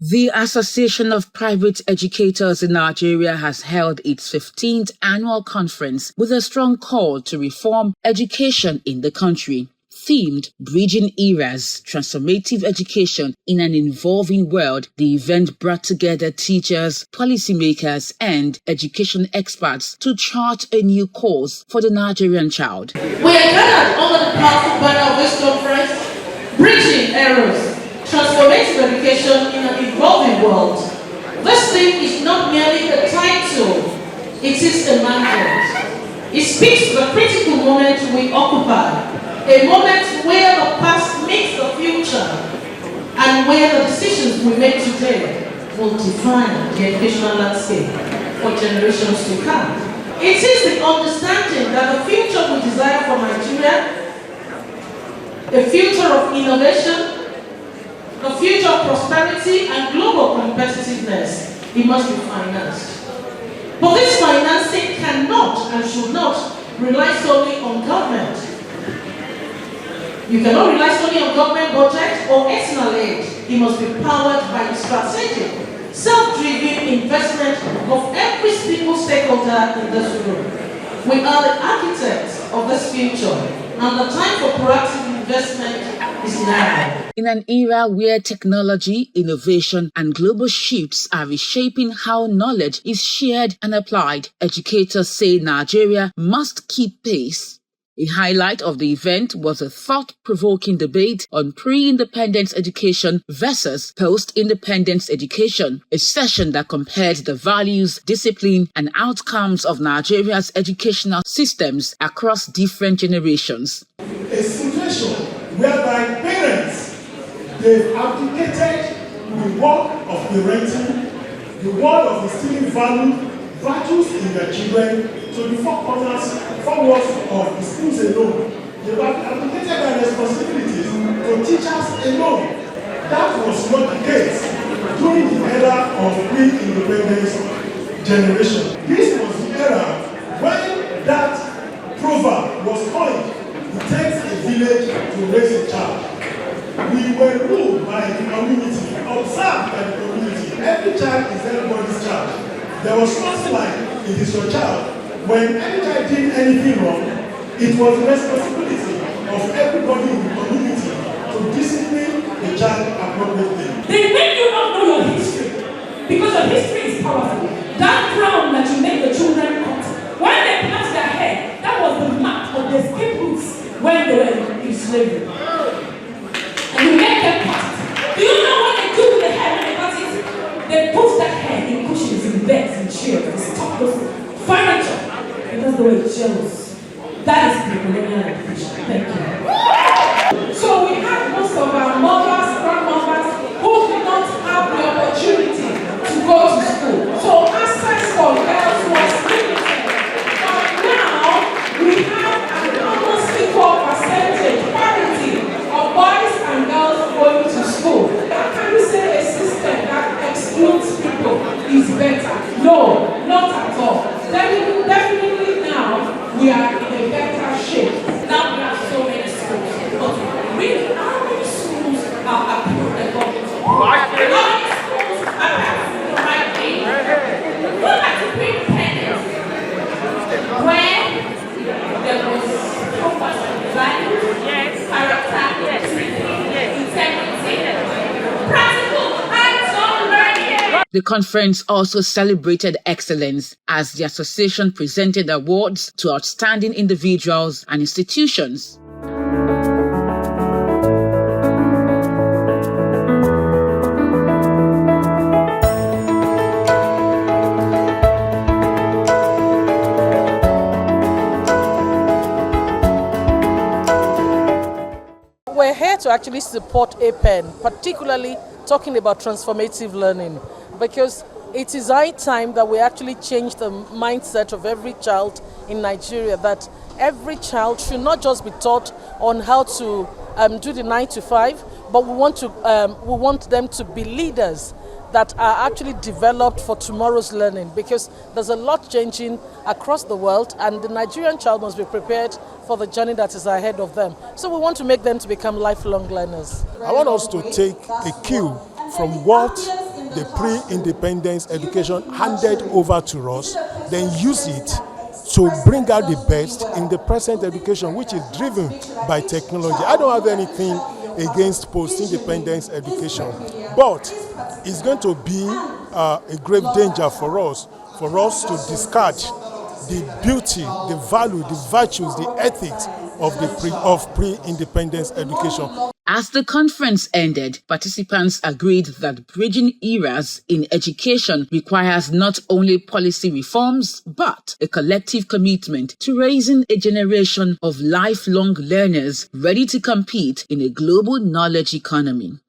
The Association of Private Educators in Nigeria has held its 15th annual conference with a strong call to reform education in the country. Themed Bridging Eras, Transformative Education in an Evolving World, the event brought together teachers, policymakers, and education experts to chart a new course for the Nigerian child. We are gathered under the powerful banner of this conference, Bridging Eras, Transformative Education in an Evolving World. This thing is not merely a title, it is a mandate. It speaks to the critical moment we occupy, a moment where the past meets the future, and where the decisions we make today will define the educational landscape for generations to come. It is the understanding that the future we desire for Nigeria, a future of innovation, the future of prosperity and global competitiveness, it must be financed. But this financing cannot and should not rely solely on government. You cannot rely solely on government budget or external aid. It must be powered by the strategic, self-driven investment of every single stakeholder in this room. We are the architects of this future, and the time for proactive investment is now. In an era where technology, innovation, and global shifts are reshaping how knowledge is shared and applied, educators say Nigeria must keep pace. A highlight of the event was a thought-provoking debate on pre-independence education versus post-independence education, a session that compared the values, discipline, and outcomes of Nigeria's educational systems across different generations. A situation whereby parents, they've abdicated the work of parenting, the work of instilling virtues in their children, to the four walls of the schools alone. They were abdicated their responsibilities to teachers alone. That was not the case during the era of pre-independence generation. This was the era when that proverb was coined, it takes a village to raise a child. We were ruled by the community, observed by the community. Every child is everybody's child. There was nothing like, it is your child. When any child did anything wrong, it was the responsibility of everybody in the community to discipline the child appropriately. They make you not know your history, because your history is powerful. That crown that you make the children cut, when they plant their hair, that was the mark of the scapegoats when they were in slavery. And you make them cut. Do you know what they do with the hair when they cut it? They put that hair in cushions, in beds, in chairs, and stop those furniture. That's the way it shows. That is the colonial education. Thank you. So we have most of our mothers, grandmothers who did not have the opportunity to go to school. So access for girls was limited. But now we have an almost equal percentage parity of boys and girls going to school. How can you say a system that excludes people is better? No, not at all. Definitely now we are in a better shape. Now we have so many schools. But really, how many schools are approved by government? How many schools are approved the right way? Go back to pre-independence, where there was focus on values, character, integrity, practical, hands-on learning. The conference also celebrated excellence as the association presented awards to outstanding individuals and institutions. We're here to actually support APEN, particularly talking about transformative learning, because it is high time that we actually change the mindset of every child in Nigeria, that every child should not just be taught on how to do the 9 to 5, but we want them to be leaders that are actually developed for tomorrow's learning, because there's a lot changing across the world and the Nigerian child must be prepared for the journey that is ahead of them. So we want to make them to become lifelong learners. I want us to take a cue from what the pre-independence education handed over to us, then use it to bring out the best in the present education, which is driven by technology. I don't have anything against post-independence education, but it's going to be a grave danger for us to discard the beauty, the value, the virtues, the ethics of pre-independence education. As the conference ended, participants agreed that bridging eras in education requires not only policy reforms, but a collective commitment to raising a generation of lifelong learners ready to compete in a global knowledge economy.